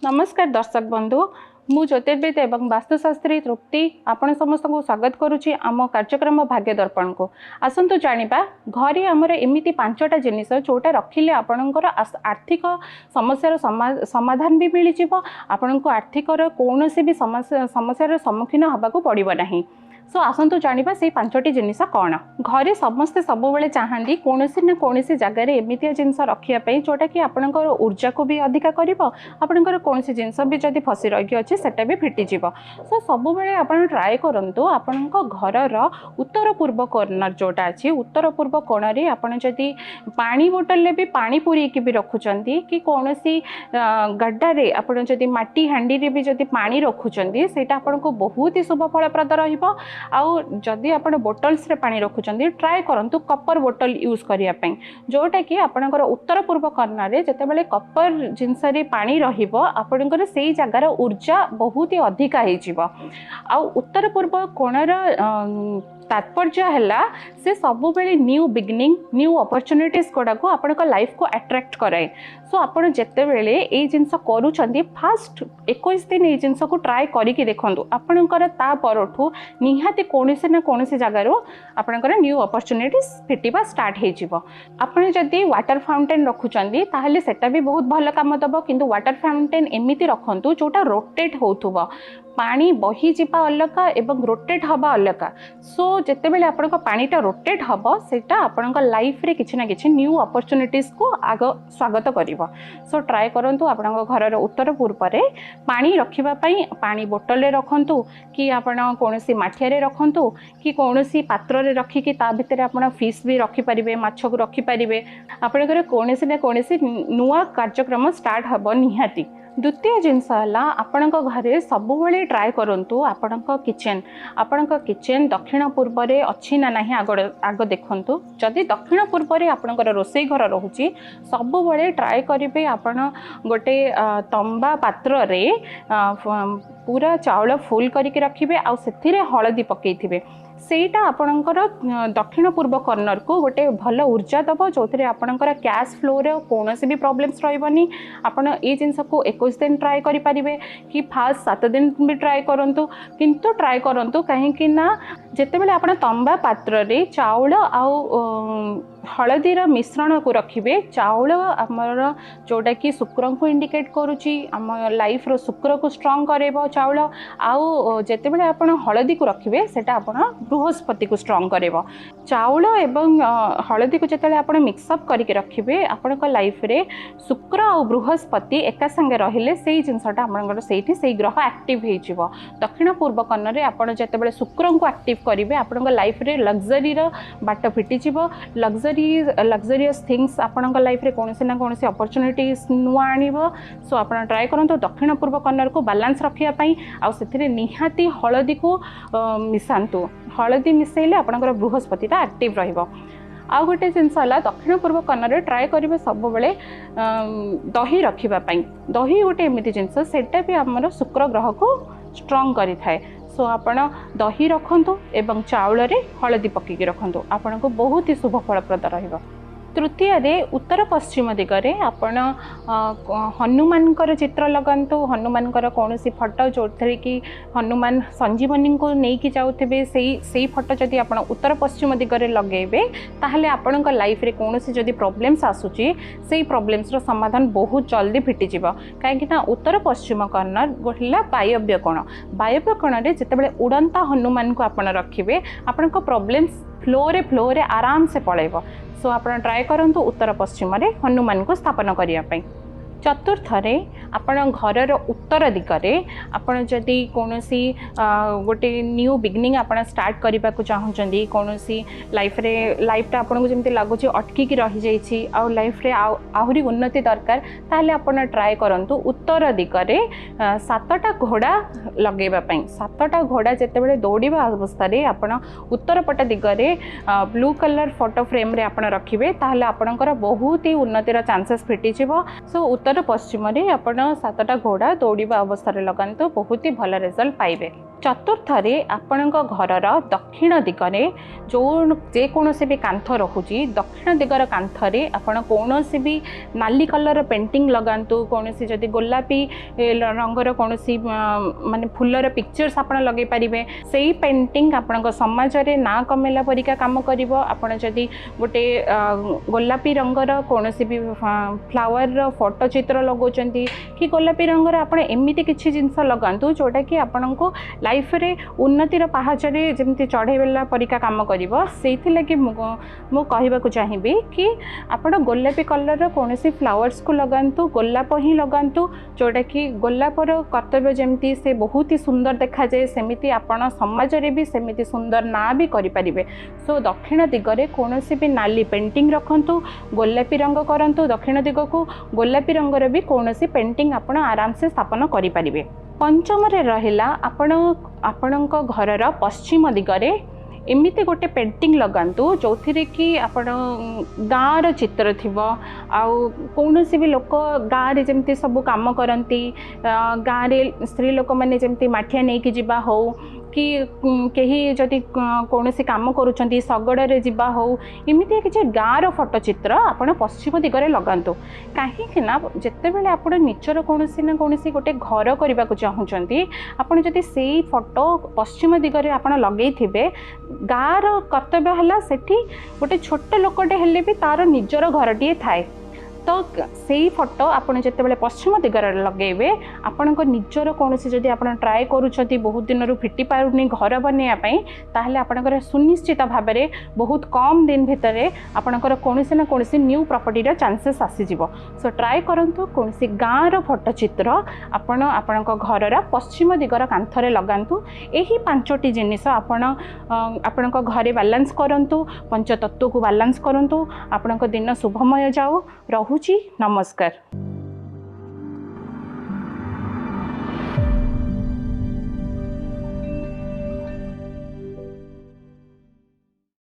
नमस्कार दर्शक बंधु मु ज्योतिर्विद एवं वास्तुशास्त्री तृप्ति आपण समस्त को स्वागत करुच्ची आम कार्यक्रम भाग्य दर्पण को आसतु जानिबा घरे आमर एमिति पांचटा जिनिस जोटा रखिले आपणकर आर्थिक समस्यार समाधान भी मिल जाव आपण को आर्थिक कौन भी समस्यार सम्मुखीन होबाकू पड़ो नहीं। सो आसतु जानिबा से पांचटी जिनिस कौन। घरे समस्ते सब बेले चाहती कौन ना कौन जगार एमती जिनस रखापी जोटा कि आपणकर ऊर्जा को भी अधिका कर आपणकर कौन जिनस भी जब फसी रही अच्छे सेटा भी फिटिज। सो सब बेले आप ट्राए करूँ आपण घर उत्तर पूर्व कॉर्नर जोटा अच्छी उत्तर पूर्व कोण आपड़ जदि पानी बोतल भी पानी पूरीकी भी रखुंट कि कौन सी गड्ढे आपड़ जदि माटी हांडी भी जदि पानी रखुंट से आपन को बहुत ही शुभ फलप्रद रहिबो। आउ जदि आपण बोटल्स रे पानी रखुंट ट्राए करंतु कपर बोटल यूज करने जोटा कि आपणकर उत्तर पूर्व कॉर्नर रे जतेबेले कपर जिनस रे पानी रहिबो आपणकर सेई जगार ऊर्जा बहुत ही अधिका हो। आउ उत्तर पूर्व कोणर तात्पर्य है से सब बेले न्यू बिगनिंग न्यू अपॉर्चुनिटीज गुड़ा को आपण लाइफ को अट्रैक्ट कराए। सो आपड़ जिते बेले ये जिनस करूँ फास्ट 21 दिन ये जिनस को ट्राए करके देखूँ आपणकर परठू निहाती कौन ना कौन जगार आपणकर न्यू अपॉर्चुनिटीज फिटिबा स्टार्ट हो। आपड़ जदि वाटर फाउंटेन रखुंट ताहले सेटा भी बहुत भल काम दब किंतु वाटर फाउंटेन एमती रखु जोटा रोटेट होथुबो पानी बही जीवा अलगा एवं रोटेट हवा अलगा। सो जिते बेले आपण पानीटा रोटेट हम सेटा आपण लाइफ रे किछि ना किछि न्यू अपॉर्चुनिटीज को आग स्वागत करिवो। सो ट्राए करंतु आपण घर उत्तर पूर्व रे पानी रखिबा पई पानी बोतल रे रखंतु कि आपण कोनोसी माठिया रे रखंतु कि कोनोसी पात्र रे रखी कि ता भितर आपण फिश भी रखि परिबे माछ को रखि परिबे आपण घर कोनोसी ना कोनोसी नुवा कार्यक्रम स्टार्ट हबो निहाती। द्वितीय जिनस है आपण घरे सब बेले ट्राए करूँ आपण किचेन दक्षिण पूर्व रे अच्छी ना नहीं आग देखु जदि दक्षिण पूर्व रे आपणकर रोसई घर रोचे सब बेले ट्राए करेंगे आपण गोटे तंबा पात्र रे पूरा चाउल फुल करके रखिए आउ से हलदी पकईथिबे सेटा आपणकर दक्षिण पूर्व कॉर्नर को गोटे भल ऊर्जा दब जो थे आपणकर कैश फ्लो रे कौन भी प्रॉब्लम्स रही आपड़ ये जिनस को 21 दिन ट्राए करें कि फास्ट 7 दिन भी ट्राए करूँ किंतु ट्राए करूँ कहीं जिते बड़े आप तंबा पात्र रे चाउल आउ हलदीर मिश्रण को रखिए चाउल आमर जोटा कि शुक्र को इंडिकेट करुच्ची आम लाइफ रो शुक्र को स्ट्रंग करेबो चाउल आउ जिते बड़े आप हलदी को रखिए सेटा आप बृहस्पति को स्ट्रंग करेबो। चाउल एवं हलदी को जिते आप मिक्सअप करके रखिए आपण लाइफ रे शुक्र और बृहस्पति एका संगे रहिले से जिनसटा आपंकर से ग्रह एक्टिव हो। दक्षिण पूर्व कॉर्नर रे आप जिते शुक्र को एक्टिव करेंगे आपण लाइफ रे लग्जरी बाट फिटिज लग्जरियस थिंग्स आपण लाइफ रे कौन ना कौन अपॉर्चुनिटीज नुआ आनिबो। सो आप ट्राए करूँ दक्षिण पूर्व कॉर्नर को बैलेंस रखापी आउ निहाती हलदी को मिसातु हलदी मिसेले आपणकर बृहस्पतिटा एक्टिव रहिबो। आउ गोटे जिनस है दक्षिण पूर्व कॉर्नर ट्राए करेंगे सब बेले दही रखापी दही गोटे एमती जिनस सेटा भी आमर शुक्र ग्रह को स्ट्रंग करि थाए। सो आपण दही रखंतु एवं चाउल रे हलदी पकईकी रखंतु आपन को बहुत ही शुभ फलप्रद रहिबो। तृतीय रे उत्तर पश्चिम दिगरे आपण हनुमान चित्र लगातु हनुमान कौन सी फोटो जो थे कि हनुमान संजीवनी को लेकिन जाऊे से फोटो जदि आप उत्तर पश्चिम दिगरे लगेबे ताहले आपण लाइफ रे कौन सी जदि प्रॉब्लम्स आसुची से प्रॉब्लम्स रो समाधान बहुत जल्दी फिटिज कहीं उत्तर पश्चिम कॉर्नर गोला वायव्य कोण रे जितेबाला उड़ंता हनुमान को आपण रखिए आपण प्रॉब्लम्स फ्लो रे आराम से पलैब। सो आप ट्राए करूँ उत्तर पश्चिम रे हनुमान को स्थापन करने। चतुर्थ रे आपण घर उत्तर दिगरे आपण जदि कौन सी गोटे न्यू बिगनिंग आप स्टार्ट करने को चाहूँगी कौन सी लाइफटा आपन को जमी लगुच अटकिकी रही जाइए आउ लाइफ रे आहरी उन्नति दरकार ताहले आपण ट्राए करूँ उत्तर दिगरे 7टा घोड़ा लगेवाई 7टा घोड़ा जितेबाला दौड़ा अवस्था आपण उत्तर पट दिगरे ब्लू कलर फोटो फ्रेम रे आपण रखिए ताहले आपणकर बहुत ही उन्नतिर चांसेस फिटिज। सो उत्तर पश्चिम रे आपण 7टा घोड़ा दौड़ा अवस्था लगातु बहुत ही भल रिजल्ट पाइबे। चतुर्थरे आपणक घरर दक्षिण दिगरे जो जेकोसी भी कांथ रोचे दक्षिण दिगर कांथरे आपण कौनसी भी नाली कलर पेंटिंग लगातु कौन जदि गोलापी रंगर कौन माने फुलर पिक्चर्स आप लगे पारे से पेंटिंग आपण समाज रे ना कमेला परिका काम करिवो। आपण जदि गोटे गोलापी रंगर कौन भी फ्लावर फोटो चित्र लगौंट कि गोलापी रंगर आप एमती किसी जिनस लगातु जोटा कि आपण को लाइफ रे उन्नतिर पहाचरे जमती चढ़ेला परिका काम करिवो। सेथि लगी मु कहबाकू चाहिबी कि आपण गोलापी कलर कौन फ्लावर्स को लगातु गोलाप ही लगातु जोटा कि गोलापर कर्तव्य जमती से बहुत ही सुंदर देखा जाए सेमिति आपण समाज रे भी सेमिति सुंदर ना भी करि परिबे। सो दक्षिण दिगरे कौन भी नाली पेंटिंग रखंतु गोलापी रंग करंतु दक्षिण दिग को गोलापी रंगर भी कौन पेंटिंग आपण आराम से स्थापन करि परिबे। पंचम रे रहिला आपणक घरर पश्चिम दिगरे एमिति गोटे पेंटिंग लगातु जो थी कि आपण गाँव चित्र थी आउ कौन भी लोक गाँव जमती सब कम करती गाँव स्त्री लोक मैंने जमती माठिया नहीं कि जीवा हो कि कहीं जदि कौन काम करुँच शगड़े जीवा हो इमिति किसी गाँव फोटो चित्र आप पश्चिम दिगरे लगातु कहीं जिते बड़े आप निजर कौन ना कौन गोटे घर करने को चाहूँगी आपड़ जदि से फोटो पश्चिम दिगरे आप लगे थे गाँव कर्तव्य है सेठी गोटे छोट लोकटे हेले भी तार निजर घरटीए थाए तो से फोटो आपड़ जिते पश्चिम दिगरे लगेबे आपण निजर कौन जदि आप ट्राए करुँच बहुत दिन रू फिटी पारुनी घर बनवाई ताहले आपणकर सुनिश्चित भाव में बहुत कम दिन भितर आपणकर कौन ना कौन न्यू प्रॉपर्टीर चांसेस आसीजिवो। सो ट्राए करंतु कौन गाँव फोटो चित्र आपण घरर पश्चिम दिगर कांथरे लगातु। यही 5टी जिनिस आपण घरे बालांस करंतु पंचतत्व को बालांस करंतु। आपण दिन शुभमय जाओ। रहूची नमस्कार।